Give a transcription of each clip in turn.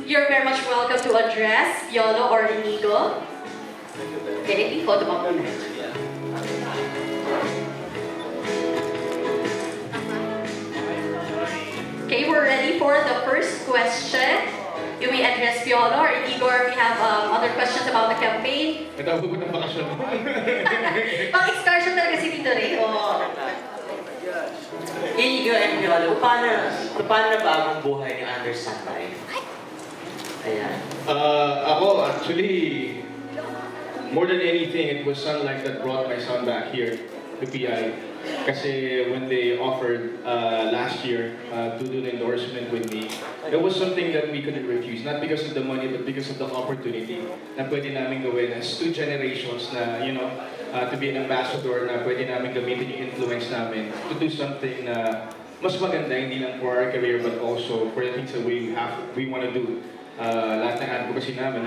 You're very much welcome to address Yolo or Inigo. Okay, photo mo muna. Okay, we're ready for the first question. Do we address Piolo or Igor? We have other questions about the campaign. Ito po ng bakasyon. Pang-excursion talaga si Tito Ray. Oh. Inigo and Piolo, paano na bagong buhay ni Anderson Life? Ayan. Ako, actually, more than anything, it was Sunlight that brought my son back here to PI. Kasi when they offered last year to do the endorsement with me, it was something that we couldn't refuse. Not because of the money, but because of the opportunity na pwede namin gawin as two generations na, you know, to be an ambassador na pwede namin gamitin yung influence namin to do something na mas maganda, hindi lang for our career, but also for the things that we want to do. Lahat ng advocacy namin,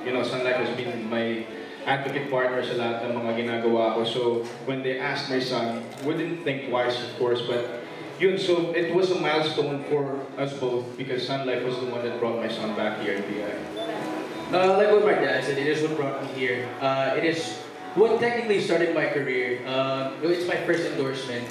you know, Sunlight has been my advocate partner sa lahat ng mga ginagawa ko. So, when they asked my son, we didn't think twice, of course, but yun, so it was a milestone for us both because Sunlight was the one that brought my son back here in PI. Like what my dad said, it is what brought me here. It is what technically started my career. It's my first endorsement.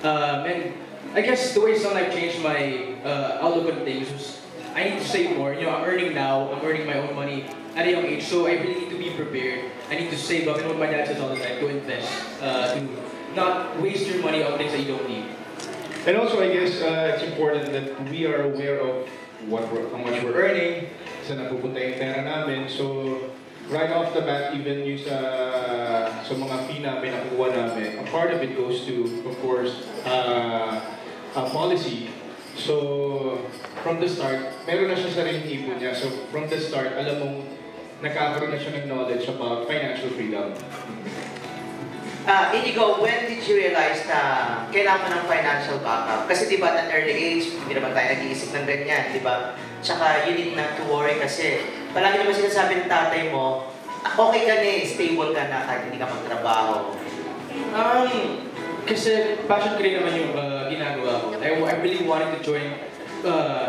And I guess the way Sunlight changed my outlook on things was I need to save more. You know, I'm earning now, I'm earning my own money at a young age, so I really need to be prepared. I need to save up, and what my dad says all the time, to invest, to not waste your money on things that you don't need. And also, I guess it's important that we are aware of how much we're earning, saan napupunta yung pera namin. So, right off the bat, even yung sa mga fee namin, nakuha namin, a part of it goes to, of course, policy. So, from the start, meron na siya sariling ipon niya. So, from the start, alam mong nagkakaroon na siya ng knowledge about financial freedom. Inigo, when did you realize na kailangan mo ng financial backup? Kasi di ba at an early age, hindi naman tayo nag-iisip ng ganyan, di ba? Tsaka you need not to worry kasi palagi naman sinasabi ng tatay mo, okay ka na eh, stable ka na kahit hindi ka magtrabaho. Kasi passion ko rin naman yung ginagawa ko. I really wanted to join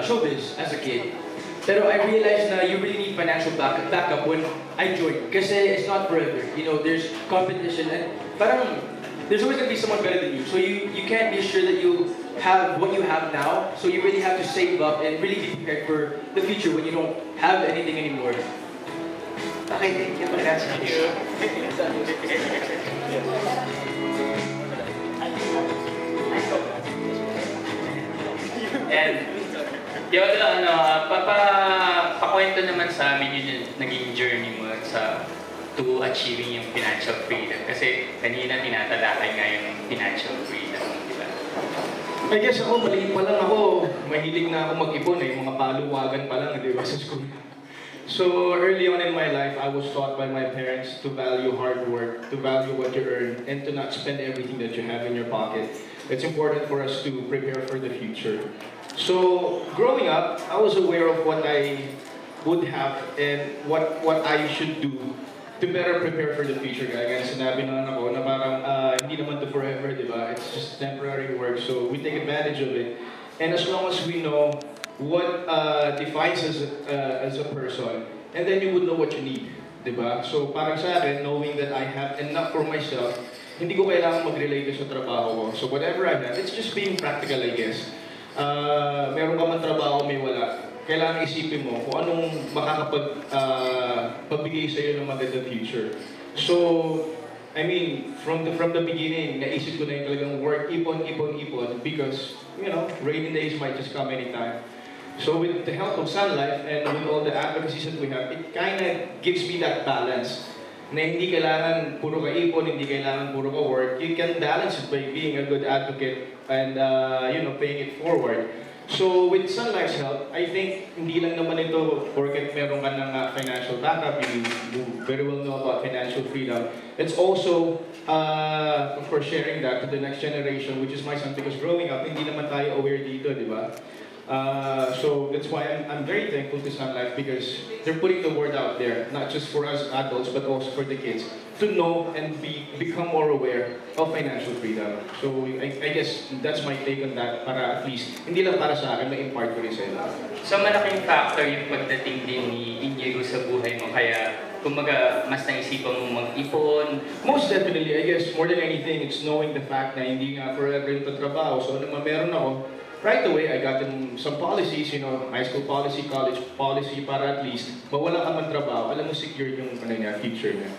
showbiz as a kid. Pero I realized na you really need financial backup when I joined. Kasi it's not forever. You know, there's competition and parang there's always going to be someone better than you. So you can't be sure that you have what you have now. So you really have to save up and really be prepared for the future when you don't have anything anymore. Okay, thank you. Thank you. And yun, pakwento naman sa amin yung naging journey mo to achieving yung financial freedom. Kasi kanina tinatalakay nga yung financial freedom, di ba? I guess ako, maliit pa lang ako, mahilig na ako mag-ipon eh, mga paluwagan pa lang, di ba, sa school. So early on in my life, I was taught by my parents to value hard work, to value what you earn, and to not spend everything that you have in your pocket. It's important for us to prepare for the future. So growing up, I was aware of what I would have and what I should do to better prepare for the future. Kaya sinabi ng anak ko na parang hindi naman to forever, di ba? It's just temporary work, so we take advantage of it. And as long as we know what defines us as a person, and then you would know what you need, di ba? So parang sa akin, knowing that I have enough for myself, hindi ko kailangan mag-relate sa trabaho ko. So whatever I have, it's just being practical, I guess. Meron ka man trabaho, may wala. Kailangan isipin mo kung anong makakapag-pagbigay sa'yo ng magandang future. So, I mean, from the beginning, naisip ko na yung talagang work, ipon, because, you know, rainy days might just come anytime. So with the help of Sunlight and with all the advocacies that we have, it kind of gives me that balance. Na hindi kailangan puro ka ipon, hindi kailangan puro ka work. You can balance it by being a good advocate and you know, paying it forward. So with Sunlight's help, I think hindi lang naman ito porket meron ka ng financial backup, you very well know about financial freedom. It's also, of course, sharing that to the next generation, which is my son, because growing up, hindi naman tayo aware dito, di ba? So that's why I'm very thankful to Sunlight because they're putting the word out there, not just for us adults, but also for the kids. to know and become more aware of financial freedom. So I guess that's my take on that, para at least, hindi lang para sa akin, ma-impart ko rin sa iba. So malaking factor yung pagdating din ni Inigo sa buhay mo, kaya kumbaga mas naisipan mo mag-ipon. Most definitely, I guess, more than anything, it's knowing the fact na hindi nga forever ito trabaho. So naman meron ako, right away, I got in some policies, you know, high school policy, college policy, para at least mawala ka man trabaho, alam mo secure yung future niya.